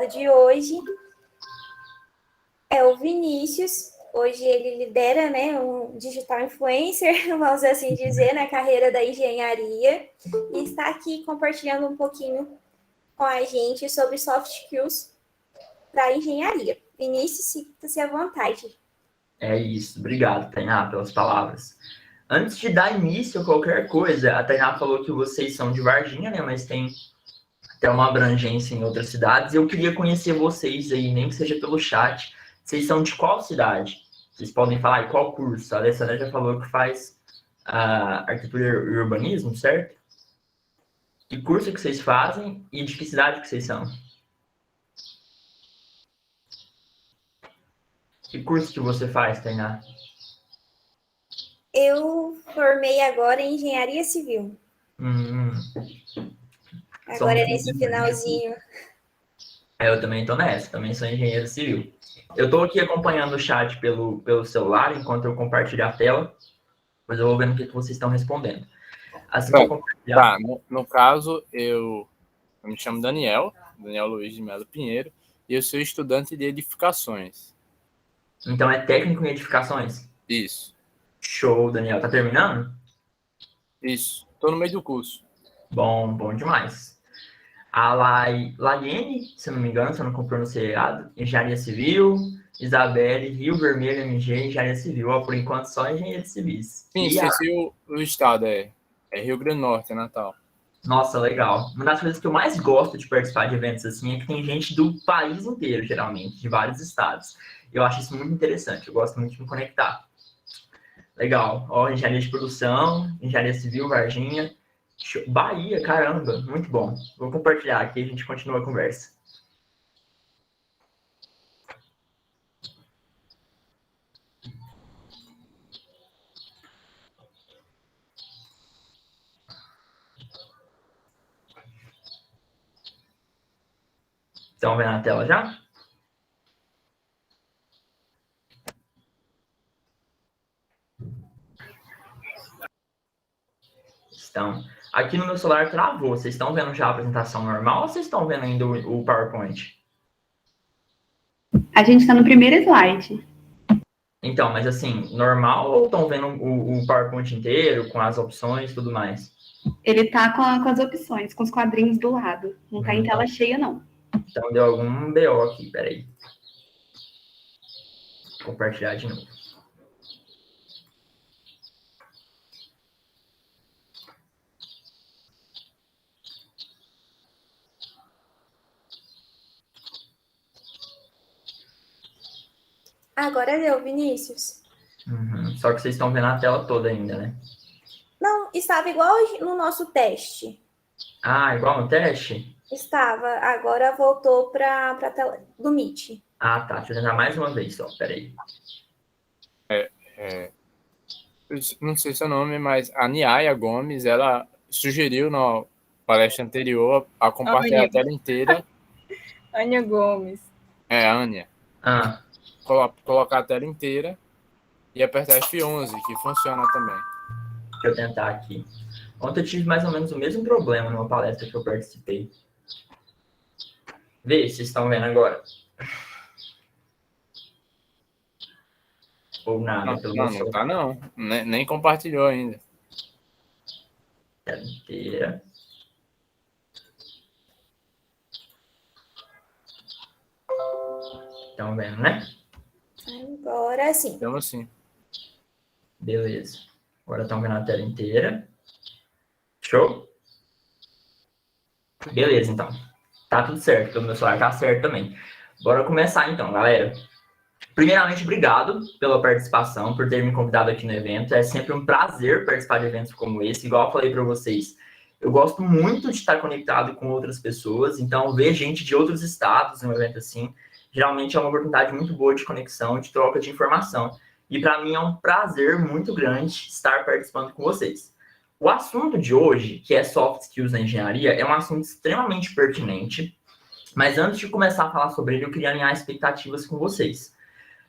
De hoje é o Vinícius. Hoje ele lidera, né, um digital influencer, vamos assim dizer, na carreira da engenharia, e está aqui compartilhando um pouquinho com a gente sobre soft skills para a engenharia. Vinícius, sinta-se à vontade. É isso. Obrigado, Tainá, pelas palavras. Antes de dar início a qualquer coisa, a Tainá falou que vocês são de Varginha, né, mas tem até uma abrangência em outras cidades. Eu queria conhecer vocês aí, nem que seja pelo chat. Vocês são de qual cidade? Vocês podem falar qual curso? A Alessandra já falou que faz arquitetura e urbanismo, certo? Que curso que vocês fazem e de que cidade que vocês são? Que curso que você faz, Tainá? Eu formei agora em engenharia civil. Agora é nesse finalzinho. Eu também estou nessa, também sou engenheiro civil. Eu estou aqui acompanhando o chat pelo celular, enquanto eu compartilho a tela, mas eu vou vendo o que vocês estão respondendo. Assim que eu compartilhar... Tá, no caso, eu me chamo Daniel Luiz de Melo Pinheiro, e eu sou estudante de edificações. Então é técnico em edificações? Isso. Show, Daniel. Tá terminando? Isso. Estou no meio do curso. Bom demais. A Laiene, se não me engano, se eu não compronunciei errado, Engenharia Civil. Isabelle, Rio Vermelho, MG, Engenharia Civil. Ó, por enquanto, só Engenharia Civis. Sim, esqueci o estado, é Rio Grande do Norte, é Natal. Nossa, legal. Uma das coisas que eu mais gosto de participar de eventos assim é que tem gente do país inteiro, geralmente, de vários estados. Eu acho isso muito interessante, eu gosto muito de me conectar. Legal. Ó, Engenharia de Produção, Engenharia Civil, Varginha. Bahia, caramba, muito bom. Vou compartilhar aqui e a gente continua a conversa. Estão vendo a tela já? Estão. Aqui no meu celular travou. Vocês estão vendo já a apresentação normal ou vocês estão vendo ainda o PowerPoint? A gente está no primeiro slide. Então, mas assim, normal ou estão vendo o PowerPoint inteiro, com as opções e tudo mais? Ele está com as opções, com os quadrinhos do lado. Não está em tela cheia, não. Então deu algum BO aqui, peraí. Vou compartilhar de novo. Agora deu, Vinícius. Só que vocês estão vendo a tela toda ainda, né? Não, estava igual no nosso teste. Ah, igual no teste? Estava. Agora voltou para a tela do Meet. Ah, tá. Deixa eu tentar mais uma vez só. Peraí. Não sei seu nome, mas a Niaya Gomes, ela sugeriu na palestra anterior a compartilhar a tela inteira. Ania Gomes. É, Ania. Colocar a tela inteira e apertar F11, que funciona também. Deixa eu tentar aqui. Ontem eu tive mais ou menos o mesmo problema numa palestra que eu participei. Vê se vocês estão vendo agora. Ou nada. Não tá não. Nem compartilhou ainda. Tela inteira. Estão vendo, né? Agora sim. Então, sim. Beleza. Agora estão vendo a tela inteira. Show? Beleza, então. Tá tudo certo. O meu celular tá certo também. Bora começar, então, galera. Primeiramente, obrigado pela participação, por ter me convidado aqui no evento. É sempre um prazer participar de eventos como esse. Igual eu falei para vocês, eu gosto muito de estar conectado com outras pessoas. Então, ver gente de outros estados em um evento assim, geralmente é uma oportunidade muito boa de conexão, de troca de informação. E para mim é um prazer muito grande estar participando com vocês. O assunto de hoje, que é soft skills na engenharia, é um assunto extremamente pertinente. Mas antes de começar a falar sobre ele, eu queria alinhar expectativas com vocês.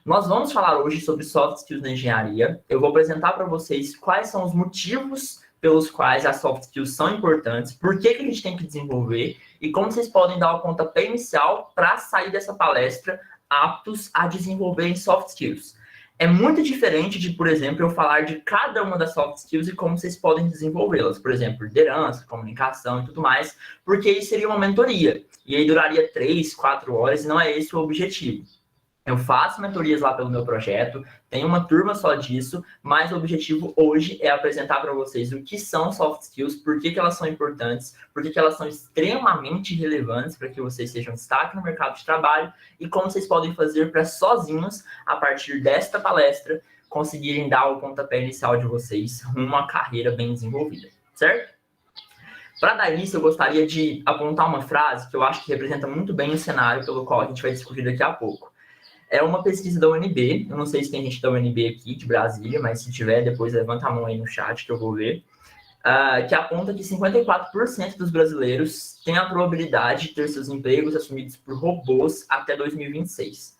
Nós vamos falar hoje sobre soft skills na engenharia. Eu vou apresentar para vocês quais são os motivos pelos quais as soft skills são importantes, por que a gente tem que desenvolver e como vocês podem dar o pontapé inicial para sair dessa palestra aptos a desenvolverem soft skills. É muito diferente de, por exemplo, eu falar de cada uma das soft skills e como vocês podem desenvolvê-las. Por exemplo, liderança, comunicação e tudo mais, porque isso seria uma mentoria. E aí duraria 3, 4 horas e não é esse o objetivo. Eu faço mentorias lá pelo meu projeto, tenho uma turma só disso, mas o objetivo hoje é apresentar para vocês o que são soft skills, por que elas são importantes, por que elas são extremamente relevantes para que vocês sejam destaque no mercado de trabalho e como vocês podem fazer para sozinhos, a partir desta palestra, conseguirem dar o pontapé inicial de vocês rumo a uma carreira bem desenvolvida, certo? Para dar início, eu gostaria de apontar uma frase que eu acho que representa muito bem o cenário pelo qual a gente vai discutir daqui a pouco. É uma pesquisa da UNB, eu não sei se tem gente da UNB aqui, de Brasília, mas se tiver, depois levanta a mão aí no chat que eu vou ver, que aponta que 54% dos brasileiros têm a probabilidade de ter seus empregos assumidos por robôs até 2026.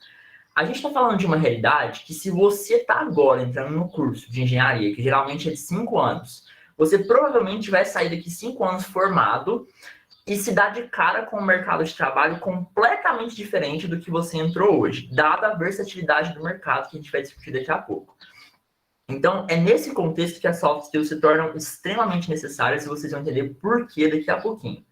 A gente está falando de uma realidade que se você está agora entrando no curso de engenharia, que geralmente é de 5 anos, você provavelmente vai sair daqui 5 anos formado e se dá de cara com um mercado de trabalho completamente diferente do que você entrou hoje, dada a versatilidade do mercado que a gente vai discutir daqui a pouco. Então, é nesse contexto que as soft skills se tornam extremamente necessárias e vocês vão entender por que daqui a pouquinho.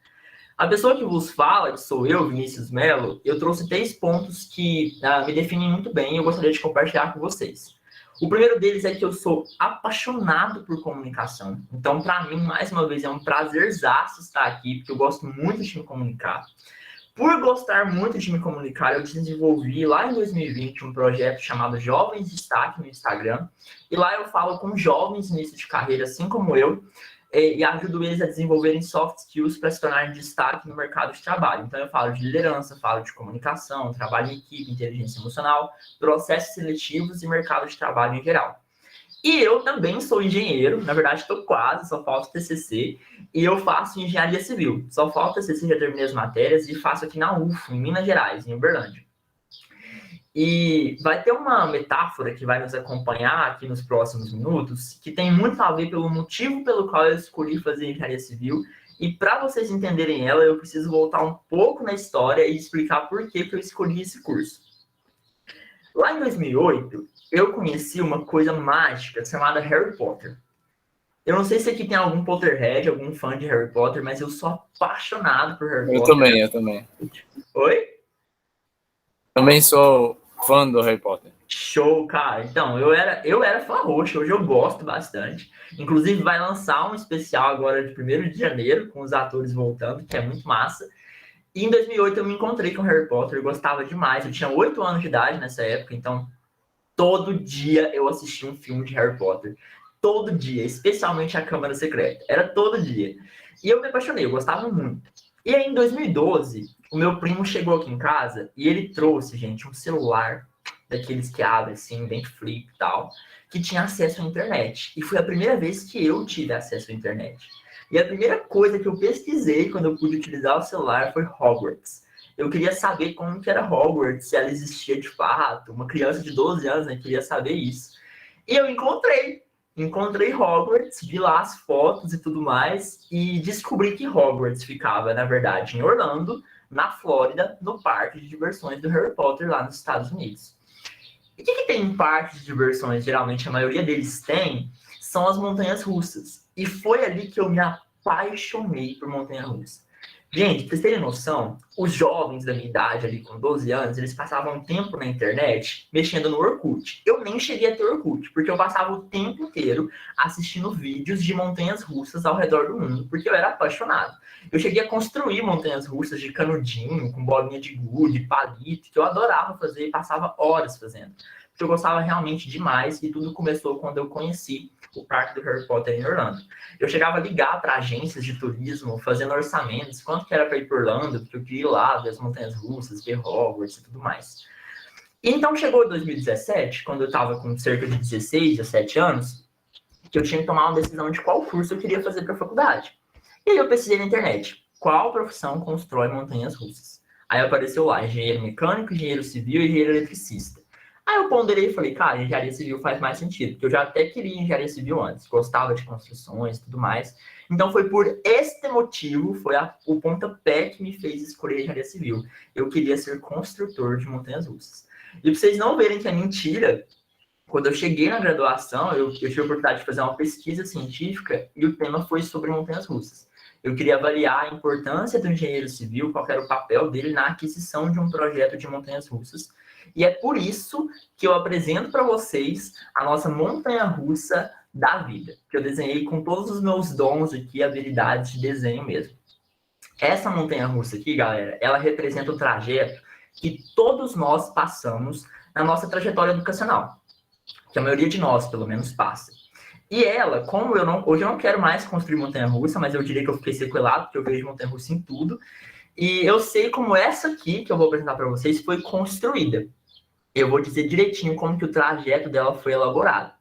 A pessoa que vos fala, que sou eu, Vinícius Melo, eu trouxe 3 pontos que me definem muito bem e eu gostaria de compartilhar com vocês. O primeiro deles é que eu sou apaixonado por comunicação. Então, para mim, mais uma vez, é um prazerzaço estar aqui, porque eu gosto muito de me comunicar. Por gostar muito de me comunicar, eu desenvolvi lá em 2020 um projeto chamado Jovens Destaque no Instagram. E lá eu falo com jovens início de carreira, assim como eu, e ajudo eles a desenvolverem soft skills para se tornarem destaque no mercado de trabalho. Então, eu falo de liderança, falo de comunicação, trabalho em equipe, inteligência emocional, processos seletivos e mercado de trabalho em geral. E eu também sou engenheiro, na verdade estou quase, só falta o TCC, e eu faço engenharia civil. Só falta o TCC, já terminei as matérias e faço aqui na UFO, em Minas Gerais, em Uberlândia. E vai ter uma metáfora que vai nos acompanhar aqui nos próximos minutos, que tem muito a ver pelo motivo pelo qual eu escolhi fazer engenharia civil. E para vocês entenderem ela, eu preciso voltar um pouco na história e explicar por que eu escolhi esse curso. Lá em 2008, eu conheci uma coisa mágica chamada Harry Potter. Eu não sei se aqui tem algum Potterhead, algum fã de Harry Potter, mas eu sou apaixonado por Harry Potter. Eu também. Oi? Também sou fã do Harry Potter. Show, cara. Então, eu era fã roxo, hoje eu gosto bastante. Inclusive, vai lançar um especial agora de 1º de janeiro, com os atores voltando, que é muito massa. E em 2008 eu me encontrei com Harry Potter, eu gostava demais. Eu tinha 8 anos de idade nessa época, então todo dia eu assistia um filme de Harry Potter. Todo dia, especialmente a Câmara Secreta. Era todo dia. E eu me apaixonei, eu gostava muito. E aí, em 2012, o meu primo chegou aqui em casa e ele trouxe, gente, um celular daqueles que abrem, assim, bem flip e tal, que tinha acesso à internet. E foi a primeira vez que eu tive acesso à internet. E a primeira coisa que eu pesquisei quando eu pude utilizar o celular foi Hogwarts. Eu queria saber como que era Hogwarts, se ela existia de fato. Uma criança de 12 anos, né, queria saber isso. E eu encontrei Hogwarts, vi lá as fotos e tudo mais, e descobri que Hogwarts ficava, na verdade, em Orlando, na Flórida, no parque de diversões do Harry Potter, lá nos Estados Unidos. E o que tem em parques de diversões? Geralmente, a maioria deles tem, são as montanhas russas. E foi ali que eu me apaixonei por montanha-russa. Gente, pra vocês terem noção, os jovens da minha idade, ali com 12 anos, eles passavam tempo na internet mexendo no Orkut. Eu nem cheguei a ter Orkut, porque eu passava o tempo inteiro assistindo vídeos de montanhas russas ao redor do mundo, porque eu era apaixonado. Eu cheguei a construir montanhas russas de canudinho, com bolinha de gude, palito, que eu adorava fazer e passava horas fazendo. Porque eu gostava realmente demais e tudo começou quando eu conheci o parque do Harry Potter em Orlando. Eu chegava a ligar para agências de turismo, fazendo orçamentos, quanto que era para ir por Orlando, porque eu queria ir lá, ver as montanhas russas, ver Hogwarts e tudo mais. E então chegou 2017, quando eu estava com cerca de 16, 17 anos, que eu tinha que tomar uma decisão de qual curso eu queria fazer para a faculdade. E aí eu pesquisei na internet, qual profissão constrói montanhas russas? Aí apareceu lá, engenheiro mecânico, engenheiro civil e engenheiro eletricista. Aí eu ponderei e falei, cara, engenharia civil faz mais sentido, porque eu já até queria engenharia civil antes, gostava de construções e tudo mais. Então foi por este motivo, foi o pontapé que me fez escolher engenharia civil. Eu queria ser construtor de montanhas russas. E para vocês não verem que é mentira, quando eu cheguei na graduação, eu tive a oportunidade de fazer uma pesquisa científica e o tema foi sobre montanhas russas. Eu queria avaliar a importância do engenheiro civil, qual era o papel dele na aquisição de um projeto de montanhas russas. E é por isso que eu apresento para vocês a nossa montanha-russa da vida, que eu desenhei com todos os meus dons aqui, habilidades de desenho mesmo. Essa montanha-russa aqui, galera, ela representa o trajeto que todos nós passamos na nossa trajetória educacional, que a maioria de nós, pelo menos, passa. E ela, como hoje eu não quero mais construir montanha-russa, mas eu diria que eu fiquei sequelado, porque eu vejo montanha-russa em tudo, e eu sei como essa aqui, que eu vou apresentar para vocês, foi construída. Eu vou dizer direitinho como que o trajeto dela foi elaborado.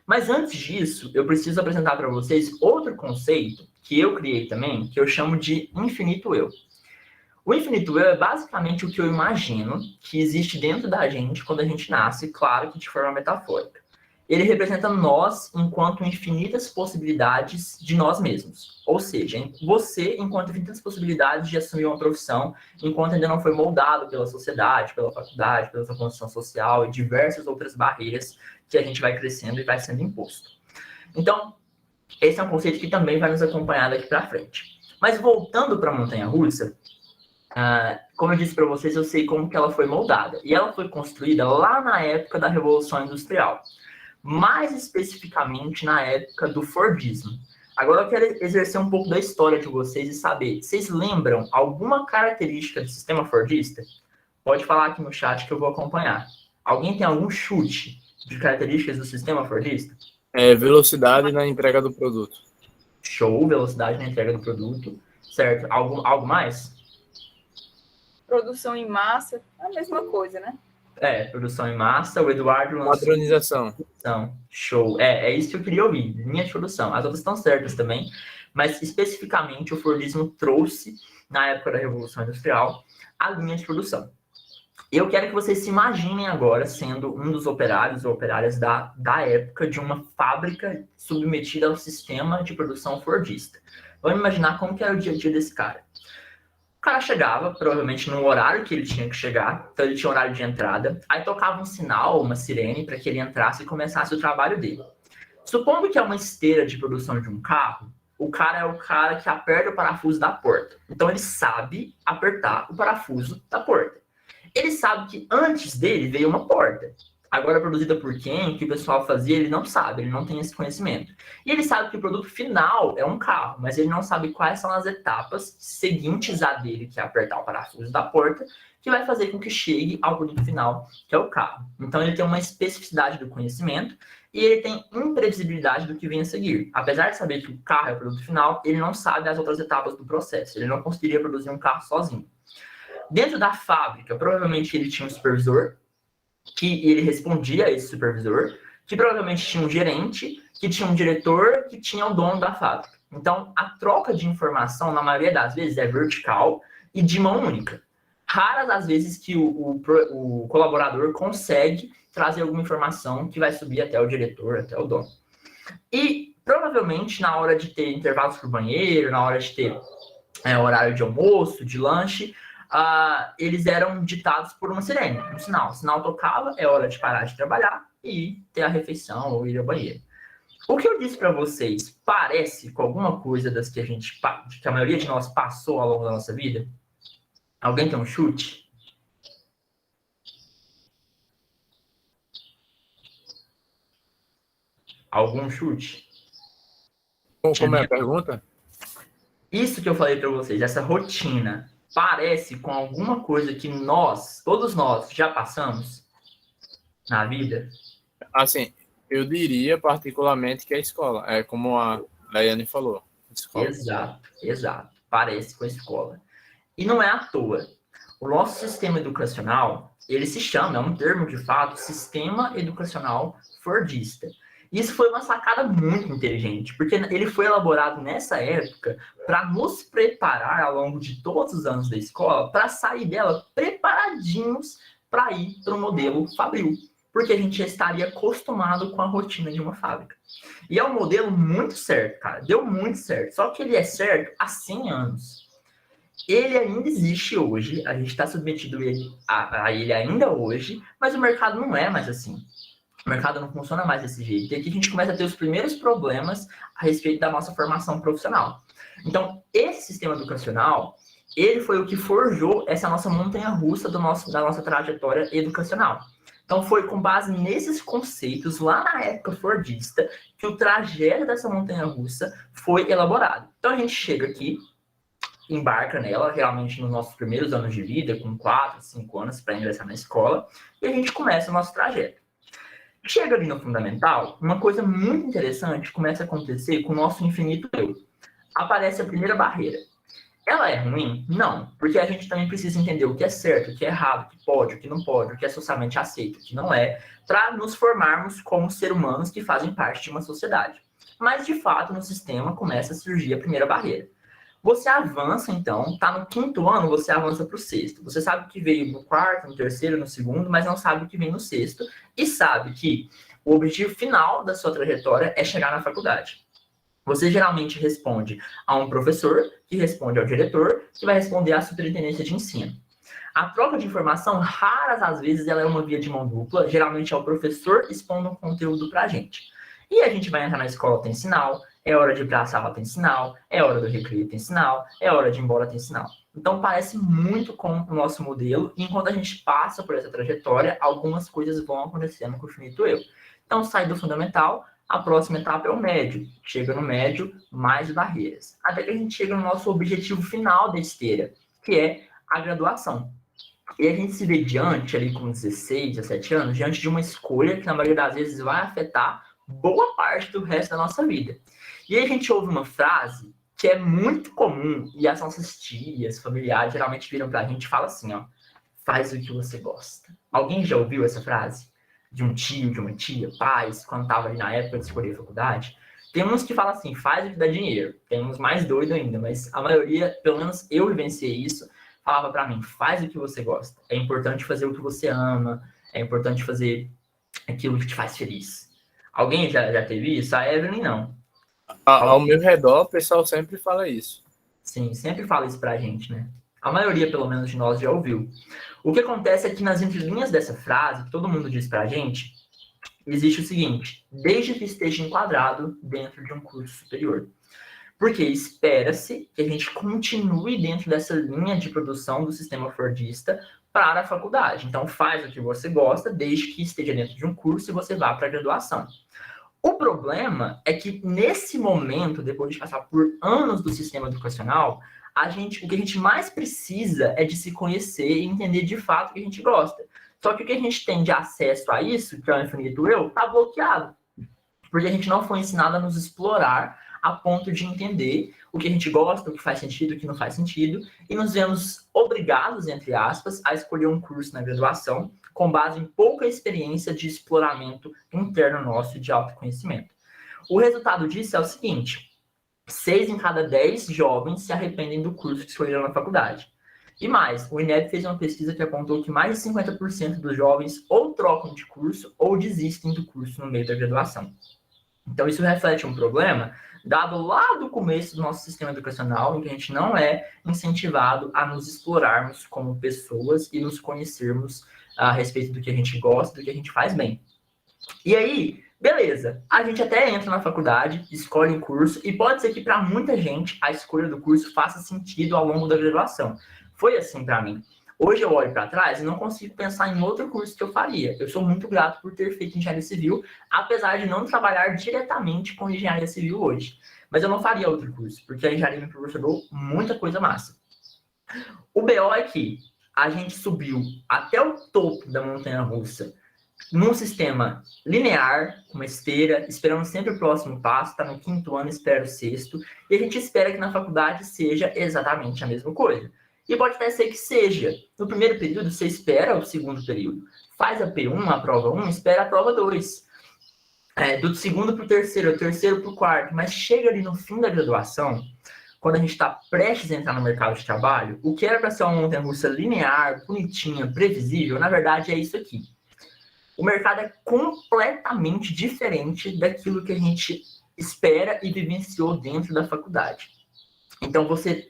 Mas antes disso, eu preciso apresentar para vocês outro conceito que eu criei também, que eu chamo de infinito eu. O infinito eu é basicamente o que eu imagino que existe dentro da gente quando a gente nasce, claro que de forma metafórica. Ele representa nós enquanto infinitas possibilidades de nós mesmos. Ou seja, você enquanto infinitas possibilidades de assumir uma profissão, enquanto ainda não foi moldado pela sociedade, pela faculdade, pela sua condição social e diversas outras barreiras que a gente vai crescendo e vai sendo imposto. Então, esse é um conceito que também vai nos acompanhar daqui para frente. Mas voltando para a montanha-russa, como eu disse para vocês, eu sei como que ela foi moldada. E ela foi construída lá na época da Revolução Industrial. Mais especificamente na época do Fordismo. Agora eu quero exercer um pouco da história de vocês e saber, vocês lembram alguma característica do sistema Fordista? Pode falar aqui no chat que eu vou acompanhar. Alguém tem algum chute de características do sistema Fordista? Velocidade na entrega do produto. Show, velocidade na entrega do produto. Certo. Algo mais? Produção em massa, é a mesma coisa, né? Produção em massa. O Eduardo lançou... Padronização. Show. É isso que eu queria ouvir. Linha de produção. As outras estão certas também. Mas, especificamente, o Fordismo trouxe, na época da Revolução Industrial, a linha de produção. Eu quero que vocês se imaginem agora sendo um dos operários ou operárias da época de uma fábrica submetida ao sistema de produção fordista. Vamos imaginar como que era o dia a dia desse cara. O cara chegava, provavelmente no horário que ele tinha que chegar, então ele tinha horário de entrada, aí tocava um sinal, uma sirene, para que ele entrasse e começasse o trabalho dele. Supondo que é uma esteira de produção de um carro, o cara é o cara que aperta o parafuso da porta. Então ele sabe apertar o parafuso da porta. Ele sabe que antes dele veio uma porta. Agora produzida por quem, o que o pessoal fazia, ele não sabe, ele não tem esse conhecimento. E ele sabe que o produto final é um carro, mas ele não sabe quais são as etapas seguintes a dele, que é apertar o parafuso da porta, que vai fazer com que chegue ao produto final, que é o carro. Então ele tem uma especificidade do conhecimento e ele tem imprevisibilidade do que vem a seguir. Apesar de saber que o carro é o produto final, ele não sabe as outras etapas do processo. Ele não conseguiria produzir um carro sozinho. Dentro da fábrica, provavelmente ele tinha um supervisor, que ele respondia a esse supervisor, que provavelmente tinha um gerente, que tinha um diretor, que tinha o dono da fábrica. Então, a troca de informação, na maioria das vezes, é vertical e de mão única. Raras as vezes que o colaborador consegue trazer alguma informação que vai subir até o diretor, até o dono. E, provavelmente, na hora de ter intervalos para o banheiro, na hora de ter horário de almoço, de lanche, eles eram ditados por uma sirene, um sinal. O sinal tocava, é hora de parar de trabalhar e ter a refeição ou ir ao banheiro. O que eu disse para vocês parece com alguma coisa das que que a maioria de nós passou ao longo da nossa vida? Alguém tem um chute? Algum chute? Como é a pergunta? Isso que eu falei para vocês, essa rotina, parece com alguma coisa que todos nós, já passamos na vida? Assim, eu diria particularmente que é a escola. É como a Daiane falou. Escola. Exato. Parece com a escola. E não é à toa. O nosso sistema educacional, ele se chama, é um termo de fato, Sistema Educacional Fordista. Isso foi uma sacada muito inteligente, porque ele foi elaborado nessa época para nos preparar ao longo de todos os anos da escola, para sair dela preparadinhos para ir para o modelo fabril. porque a gente já estaria acostumado com a rotina de uma fábrica. E é um modelo muito certo, cara. Deu muito certo. Só que ele é certo há 100 anos. Ele ainda existe hoje, a gente está submetido a ele ainda hoje, mas o mercado não é mais assim. O mercado não funciona mais desse jeito. E aqui a gente começa a ter os primeiros problemas a respeito da nossa formação profissional. Então, esse sistema educacional, ele foi o que forjou essa nossa montanha-russa da nossa trajetória educacional. Então, foi com base nesses conceitos, lá na época fordista, que o trajeto dessa montanha-russa foi elaborado. Então, a gente chega aqui, embarca nela, realmente nos nossos primeiros anos de vida, com 4, 5 anos para ingressar na escola, e a gente começa o nosso trajeto. Chega ali no fundamental, uma coisa muito interessante começa a acontecer com o nosso infinito eu. Aparece a primeira barreira. Ela é ruim? Não, porque a gente também precisa entender o que é certo, o que é errado, o que pode, o que não pode, o que é socialmente aceito, o que não é, para nos formarmos como seres humanos que fazem parte de uma sociedade. Mas, de fato, no sistema começa a surgir a primeira barreira. Você avança, então, tá no 5º ano, você avança para o 6º. Você sabe o que veio no 4º, no 3º, no 2º, mas não sabe o que vem no 6º. E sabe que o objetivo final da sua trajetória é chegar na faculdade. Você geralmente responde a um professor, que responde ao diretor, que vai responder à superintendência de ensino. A troca de informação, raras às vezes, ela é uma via de mão dupla. Geralmente é o professor expondo um conteúdo para a gente. E a gente vai entrar na escola, tem sinal. É hora de ir para a sala, tem sinal. É hora do recreio, tem sinal. É hora de ir embora, tem sinal. Então, parece muito com o nosso modelo. E enquanto a gente passa por essa trajetória, algumas coisas vão acontecendo com o infinito eu. Então, sai do fundamental. A próxima etapa é o médio. Chega no médio, mais barreiras. Até que a gente chega no nosso objetivo final da esteira, que é a graduação. E a gente se vê diante, ali com 16, 17 anos, diante de uma escolha que, na maioria das vezes, vai afetar boa parte do resto da nossa vida. E aí a gente ouve uma frase que é muito comum, e as nossas tias, familiares, geralmente viram pra gente e falam assim, ó, faz o que você gosta. Alguém já ouviu essa frase? De um tio, de uma tia, pais, quando estava ali na época de escolher a faculdade. Tem uns que falam assim, faz o que dá dinheiro. Tem uns mais doidos ainda, mas a maioria, pelo menos eu vivenciei isso, falava para mim, faz o que você gosta. É importante fazer o que você ama, é importante fazer aquilo que te faz feliz. Alguém já teve isso? A Evelyn, não. Ao meu redor, o pessoal sempre fala isso. Sim, sempre fala isso pra gente, né? A maioria, pelo menos, de nós já ouviu. O que acontece é que nas entrelinhas dessa frase, que todo mundo diz pra gente, existe o seguinte, desde que esteja enquadrado dentro de um curso superior. Porque espera-se que a gente continue dentro dessa linha de produção do sistema fordista para a faculdade. Então, faz o que você gosta, desde que esteja dentro de um curso e você vá para a graduação. O problema é que, nesse momento, depois de passar por anos do sistema educacional, o que a gente mais precisa é de se conhecer e entender de fato o que a gente gosta. Só que o que a gente tem de acesso a isso, que é o infinito eu, está bloqueado. Porque a gente não foi ensinado a nos explorar a ponto de entender o que a gente gosta, o que faz sentido, o que não faz sentido, e nos vemos obrigados, entre aspas, a escolher um curso na graduação com base em pouca experiência de exploramento interno nosso de autoconhecimento. O resultado disso é o seguinte, 6 em cada 10 jovens se arrependem do curso que escolheram na faculdade. E mais, o INEP fez uma pesquisa que apontou que mais de 50% dos jovens ou trocam de curso ou desistem do curso no meio da graduação. Então, isso reflete um problema dado lá do começo do nosso sistema educacional, em que a gente não é incentivado a nos explorarmos como pessoas e nos conhecermos a respeito do que a gente gosta, do que a gente faz bem. E aí, beleza, a gente até entra na faculdade, escolhe um curso, e pode ser que para muita gente a escolha do curso faça sentido ao longo da graduação. Foi assim para mim. Hoje eu olho para trás e não consigo pensar em outro curso que eu faria. Eu sou muito grato por ter feito engenharia civil, apesar de não trabalhar diretamente com engenharia civil hoje. Mas eu não faria outro curso, porque a engenharia me proporcionou muita coisa massa. O BO é que a gente subiu até o topo da montanha-russa num sistema linear, com uma esteira, esperando sempre o próximo passo, está no 5º ano, espera o 6º, e a gente espera que na faculdade seja exatamente a mesma coisa. E pode até ser que seja. No primeiro período, você espera o segundo período. Faz a P1, a prova 1, espera a prova 2. Do segundo para o terceiro para o quarto. Mas chega ali no fim da graduação, quando a gente está prestes a entrar no mercado de trabalho, o que era para ser uma montanha-russa linear, bonitinha, previsível, na verdade é isso aqui. o mercado é completamente diferente daquilo que a gente espera e vivenciou dentro da faculdade. Então, você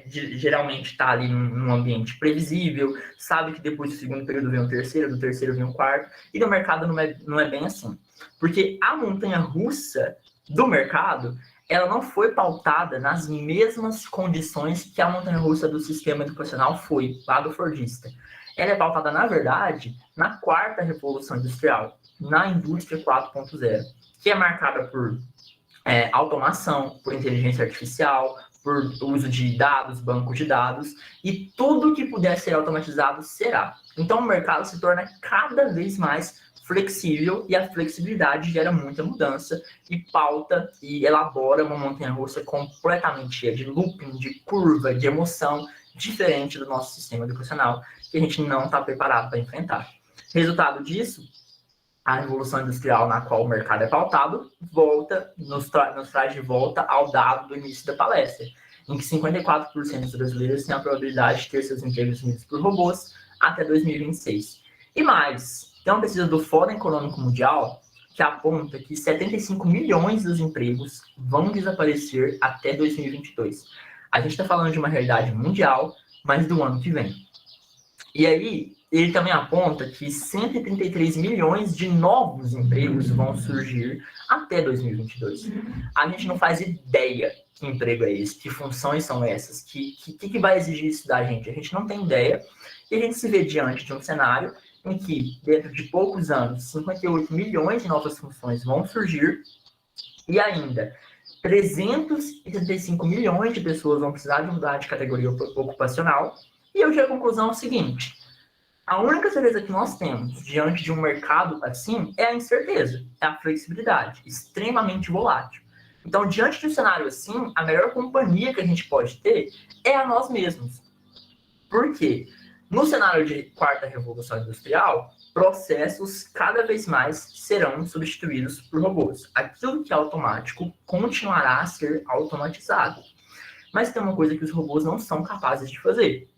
geralmente está ali num ambiente previsível, sabe que depois do segundo período vem o terceiro, do terceiro vem o quarto, e no mercado não é bem assim. Porque a montanha-russa do mercado, ela não foi pautada nas mesmas condições que a montanha-russa do sistema educacional foi, lá do Fordista. Ela é pautada, na verdade, na quarta revolução industrial, na indústria 4.0, que é marcada por automação, por inteligência artificial, por uso de dados, banco de dados, e tudo que puder ser automatizado será. Então o mercado se torna cada vez mais flexível e a flexibilidade gera muita mudança e pauta e elabora uma montanha-russa completamente cheia de looping, de curva, de emoção, diferente do nosso sistema educacional, que a gente não está preparado para enfrentar. Resultado disso, a revolução industrial na qual o mercado é pautado nos traz de volta ao dado do início da palestra, em que 54% dos brasileiros têm a probabilidade de ter seus empregos assumidos por robôs até 2026. E mais, tem uma pesquisa do Fórum Econômico Mundial que aponta que 75 milhões dos empregos vão desaparecer até 2022. A gente está falando de uma realidade mundial, mas do ano que vem. E aí, ele também aponta que 133 milhões de novos empregos vão surgir até 2022. A gente não faz ideia que emprego é esse, que funções são essas, que vai exigir isso da gente. A gente não tem ideia e a gente se vê diante de um cenário em que, dentro de poucos anos, 58 milhões de novas funções vão surgir e ainda 375 milhões de pessoas vão precisar de mudar de categoria ocupacional. E eu chego à conclusão seguinte: a única certeza que nós temos diante de um mercado assim é a incerteza, é a flexibilidade, extremamente volátil. Então, diante de um cenário assim, a melhor companhia que a gente pode ter é a nós mesmos. Por quê? No cenário de quarta revolução industrial, processos cada vez mais serão substituídos por robôs. Aquilo que é automático continuará a ser automatizado. Mas tem uma coisa que os robôs não são capazes de fazer,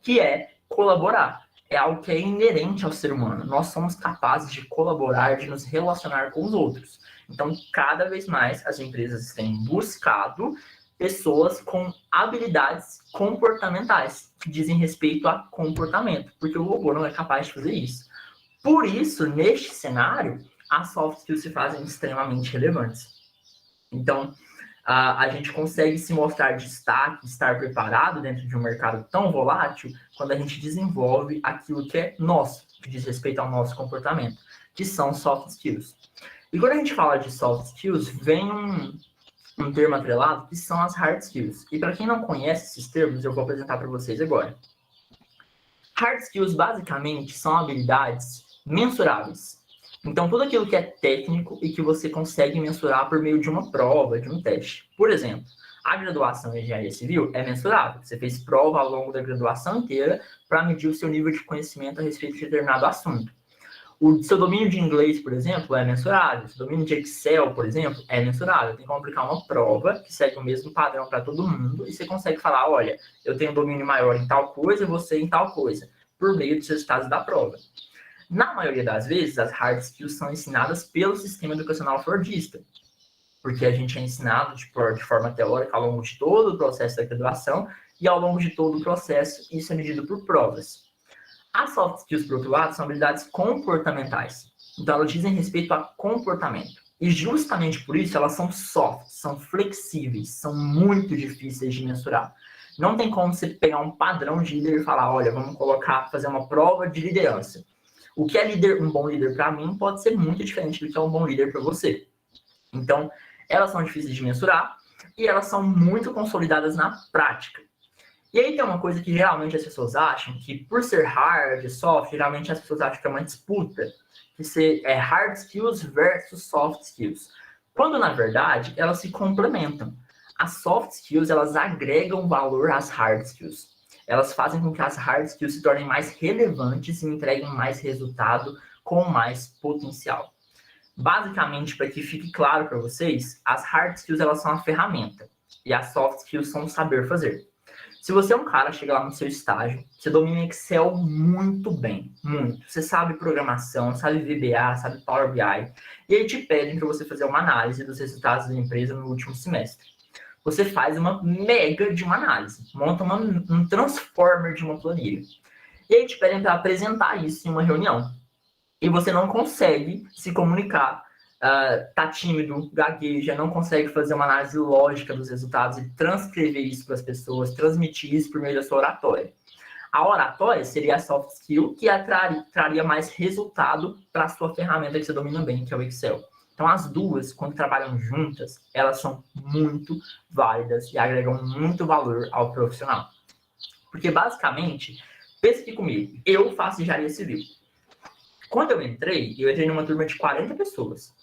que é colaborar. É algo que é inerente ao ser humano. Nós somos capazes de colaborar, de nos relacionar com os outros. Então, cada vez mais, as empresas têm buscado pessoas com habilidades comportamentais, que dizem respeito a comportamento, porque o robô não é capaz de fazer isso. Por isso, neste cenário, as soft skills se fazem extremamente relevantes. Então, a gente consegue se mostrar destaque, estar preparado dentro de um mercado tão volátil quando a gente desenvolve aquilo que é nosso, que diz respeito ao nosso comportamento, que são soft skills. E quando a gente fala de soft skills, vem um termo atrelado, que são as hard skills. E para quem não conhece esses termos, eu vou apresentar para vocês agora. Hard skills, basicamente, são habilidades mensuráveis. Então, tudo aquilo que é técnico e que você consegue mensurar por meio de uma prova, de um teste. Por exemplo, a graduação em engenharia civil é mensurável. Você fez prova ao longo da graduação inteira para medir o seu nível de conhecimento a respeito de determinado assunto. O seu domínio de inglês, por exemplo, é mensurável. O seu domínio de Excel, por exemplo, é mensurável. Tem como aplicar uma prova que segue o mesmo padrão para todo mundo e você consegue falar, olha, eu tenho um domínio maior em tal coisa e você em tal coisa, por meio dos resultados da prova. Na maioria das vezes, as hard skills são ensinadas pelo sistema educacional fordista, porque a gente é ensinado de forma teórica ao longo de todo o processo da graduação e ao longo de todo o processo isso é medido por provas. As soft skills, por outro lado, são habilidades comportamentais. Então, elas dizem respeito a comportamento. E justamente por isso, elas são soft, são flexíveis, são muito difíceis de mensurar. Não tem como você pegar um padrão de líder e falar, olha, vamos fazer uma prova de liderança. O que é um bom líder para mim pode ser muito diferente do que é um bom líder para você. Então, elas são difíceis de mensurar e elas são muito consolidadas na prática. E aí tem uma coisa que geralmente as pessoas acham, que por ser hard e soft, geralmente as pessoas acham que é uma disputa, que é hard skills versus soft skills. Quando, na verdade, elas se complementam. As soft skills, elas agregam valor às hard skills. Elas fazem com que as hard skills se tornem mais relevantes e entreguem mais resultado com mais potencial. Basicamente, para que fique claro para vocês, as hard skills elas são a ferramenta e as soft skills são o saber fazer. Se você é um cara, chega lá no seu estágio, você domina Excel muito bem, muito. Você sabe programação, sabe VBA, sabe Power BI. E aí te pedem para você fazer uma análise dos resultados da empresa no último semestre. Você faz uma mega de uma análise, monta um transformer de uma planilha. E aí te pedem para apresentar isso em uma reunião. E você não consegue se comunicar, tá tímido, gagueja, não consegue fazer uma análise lógica dos resultados e transcrever isso para as pessoas, transmitir isso por meio da sua oratória. A oratória seria a soft skill que traria mais resultado para a sua ferramenta que você domina bem, que é o Excel. Então, as duas, quando trabalham juntas, elas são muito válidas e agregam muito valor ao profissional. Porque, basicamente, pensa aqui comigo, eu faço engenharia civil. Quando eu entrei numa turma de 40 pessoas,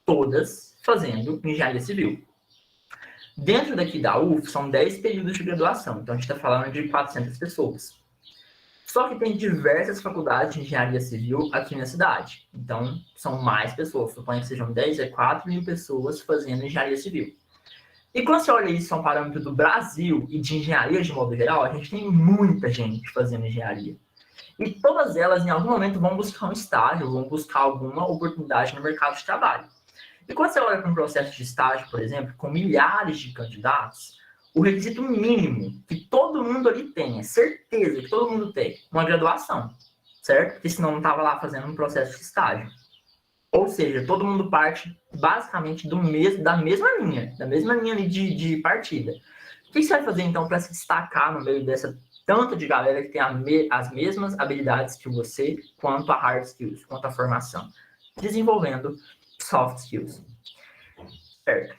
todas fazendo engenharia civil. Dentro daqui da UF, são 10 períodos de graduação, então a gente está falando de 400 pessoas. Só que tem diversas faculdades de engenharia civil aqui na cidade. Então, são mais pessoas. Suponho que sejam 10 a 4 mil pessoas fazendo engenharia civil. E quando você olha isso a um parâmetro do Brasil e de engenharia de modo geral, a gente tem muita gente fazendo engenharia. E todas elas, em algum momento, vão buscar um estágio, vão buscar alguma oportunidade no mercado de trabalho. E quando você olha para um processo de estágio, por exemplo, com milhares de candidatos, o requisito mínimo que todo mundo ali tem, é certeza que todo mundo tem, uma graduação, certo? Porque senão não estava lá fazendo um processo de estágio. Ou seja, todo mundo parte basicamente da mesma linha de partida. O que você vai fazer então para se destacar no meio dessa tanto de galera que tem as mesmas habilidades que você, quanto a hard skills, quanto a formação? Desenvolvendo soft skills. Certo.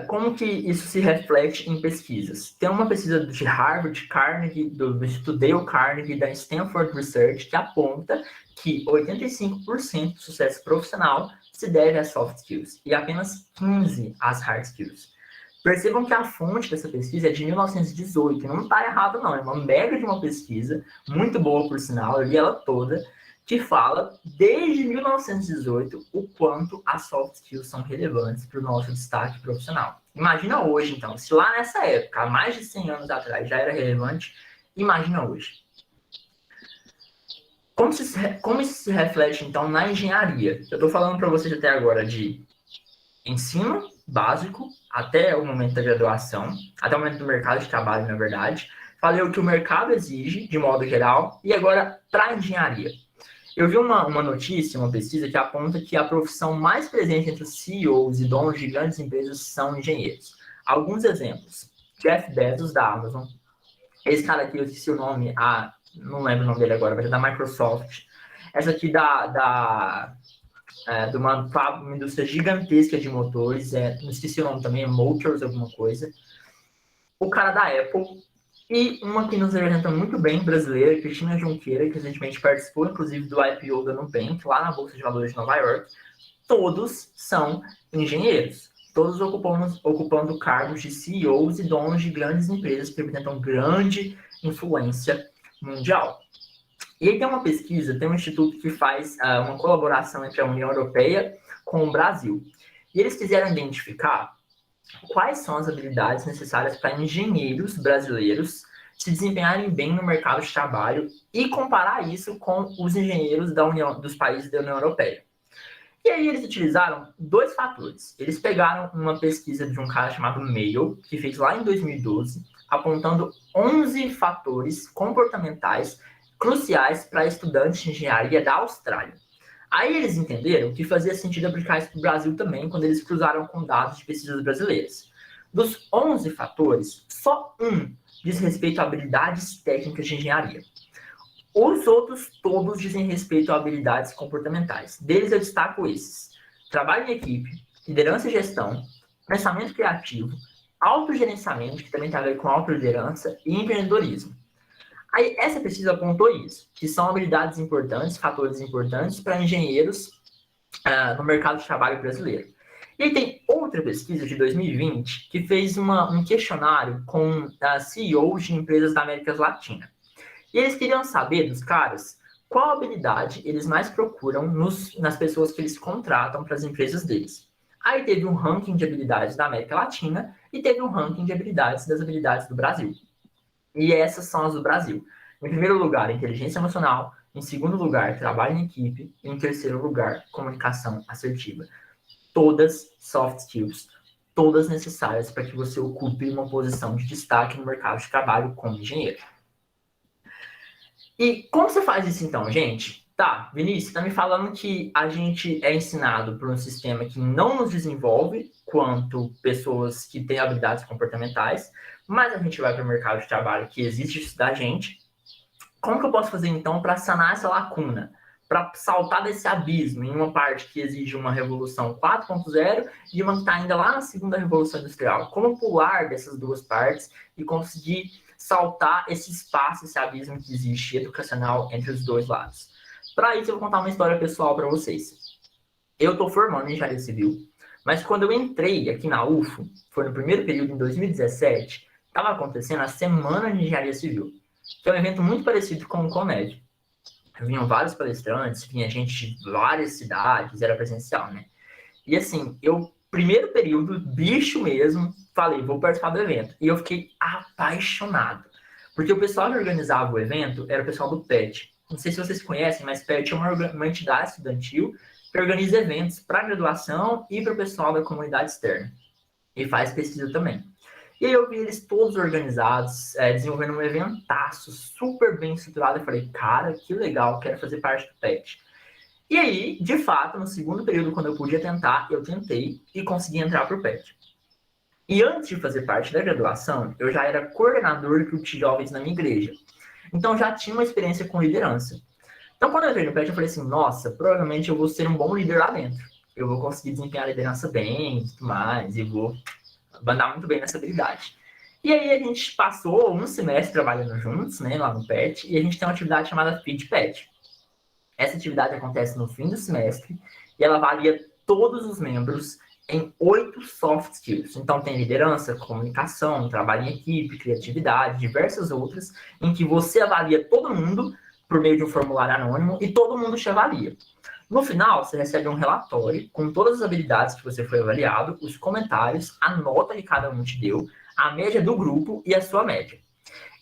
Como que isso se reflete em pesquisas? Tem uma pesquisa de Harvard, Carnegie, do Instituto Dale Carnegie, da Stanford Research, que aponta que 85% do sucesso profissional se deve às soft skills e apenas 15% às hard skills. Percebam que a fonte dessa pesquisa é de 1918, não está errado não, é uma mega de uma pesquisa, muito boa por sinal, eu li ela toda, que fala, desde 1918, o quanto as soft skills são relevantes para o nosso destaque profissional. Imagina hoje, então, se lá nessa época, há mais de 100 anos atrás, já era relevante, imagina hoje. Como isso se reflete, então, na engenharia? Eu estou falando para vocês até agora de ensino básico, até o momento da graduação, até o momento do mercado de trabalho, na verdade. Falei o que o mercado exige, de modo geral, e agora para a engenharia. Eu vi uma notícia, uma pesquisa que aponta que a profissão mais presente entre os CEOs e donos de grandes empresas são engenheiros. Alguns exemplos. Jeff Bezos, da Amazon. Esse cara aqui, eu esqueci o nome, não lembro o nome dele agora, mas é da Microsoft. Essa aqui de uma indústria gigantesca de motores, não esqueci o nome também, é Motors, alguma coisa. O cara da Apple. E uma que nos representa muito bem, brasileira, Cristina Junqueira, que recentemente participou, inclusive, do IPO da Nubank, lá na Bolsa de Valores de Nova York. Todos são engenheiros. Todos ocupando cargos de CEOs e donos de grandes empresas que representam grande influência mundial. E aí tem uma pesquisa, tem um instituto que faz uma colaboração entre a União Europeia com o Brasil. E eles quiseram identificar quais são as habilidades necessárias para engenheiros brasileiros se desempenharem bem no mercado de trabalho e comparar isso com os engenheiros dos países da União Europeia. E aí eles utilizaram 2 fatores. Eles pegaram uma pesquisa de um cara chamado Mayo, que fez lá em 2012, apontando 11 fatores comportamentais cruciais para estudantes de engenharia da Austrália. Aí eles entenderam que fazia sentido aplicar isso para o Brasil também, quando eles cruzaram com dados de pesquisas brasileiras. Dos 11 fatores, só um diz respeito a habilidades técnicas de engenharia. Os outros todos dizem respeito a habilidades comportamentais. Deles eu destaco esses: trabalho em equipe, liderança e gestão, pensamento criativo, autogerenciamento, que também tem a ver com autoliderança, e empreendedorismo. Aí, essa pesquisa apontou isso, que são habilidades importantes, fatores importantes para engenheiros no mercado de trabalho brasileiro. E aí tem outra pesquisa de 2020 que fez um questionário com CEOs de empresas da América Latina. E eles queriam saber dos caras qual habilidade eles mais procuram nas pessoas que eles contratam para as empresas deles. Aí teve um ranking de habilidades da América Latina e teve um ranking de habilidades das habilidades do Brasil. E essas são as do Brasil. Em primeiro lugar, inteligência emocional. Em segundo lugar, trabalho em equipe. E em terceiro lugar, comunicação assertiva. Todas soft skills, todas necessárias para que você ocupe uma posição de destaque no mercado de trabalho como engenheiro. E como você faz isso então, gente? Tá, Vinícius, tá me falando que a gente é ensinado por um sistema que não nos desenvolve quanto pessoas que têm habilidades comportamentais, mas a gente vai para o mercado de trabalho que exige isso da gente. Como que eu posso fazer então para sanar essa lacuna? Para saltar desse abismo em uma parte que exige uma revolução 4.0 e uma que está ainda lá na segunda revolução industrial? Como pular dessas duas partes e conseguir saltar esse espaço, esse abismo que existe educacional entre os dois lados? Para isso, eu vou contar uma história pessoal para vocês. Eu estou formando em engenharia civil, mas quando eu entrei aqui na UFO, foi no primeiro período, em 2017, estava acontecendo a Semana de Engenharia Civil, que é um evento muito parecido com o Coned. Vinham vários palestrantes, vinha gente de várias cidades, era presencial, né? E assim, eu, primeiro período, bicho mesmo, falei, vou participar do evento. E eu fiquei apaixonado. Porque o pessoal que organizava o evento era o pessoal do PET. Não sei se vocês conhecem, mas PET é uma entidade estudantil que organiza eventos para graduação e para o pessoal da comunidade externa. E faz pesquisa também. E aí eu vi eles todos organizados, desenvolvendo um eventaço super bem estruturado. Eu falei, cara, que legal, quero fazer parte do PET. E aí, de fato, no segundo período, quando eu podia tentar, eu tentei e consegui entrar para o PET. E antes de fazer parte da graduação, eu já era coordenador de grupo de jovens na minha igreja. Então já tinha uma experiência com liderança. Então quando eu entrei no PET, eu falei assim, nossa, provavelmente eu vou ser um bom líder lá dentro. Eu vou conseguir desempenhar a liderança bem e tudo mais, e vou mandar muito bem nessa habilidade. E aí a gente passou um semestre trabalhando juntos, né, lá no PET, e a gente tem uma atividade chamada Feed PET. Essa atividade acontece no fim do semestre, e ela avalia todos os membros em 8 soft skills. Então tem liderança, comunicação, trabalho em equipe, criatividade, diversas outras, em que você avalia todo mundo por meio de um formulário anônimo e todo mundo te avalia. No final, você recebe um relatório com todas as habilidades que você foi avaliado, os comentários, a nota que cada um te deu, a média do grupo e a sua média.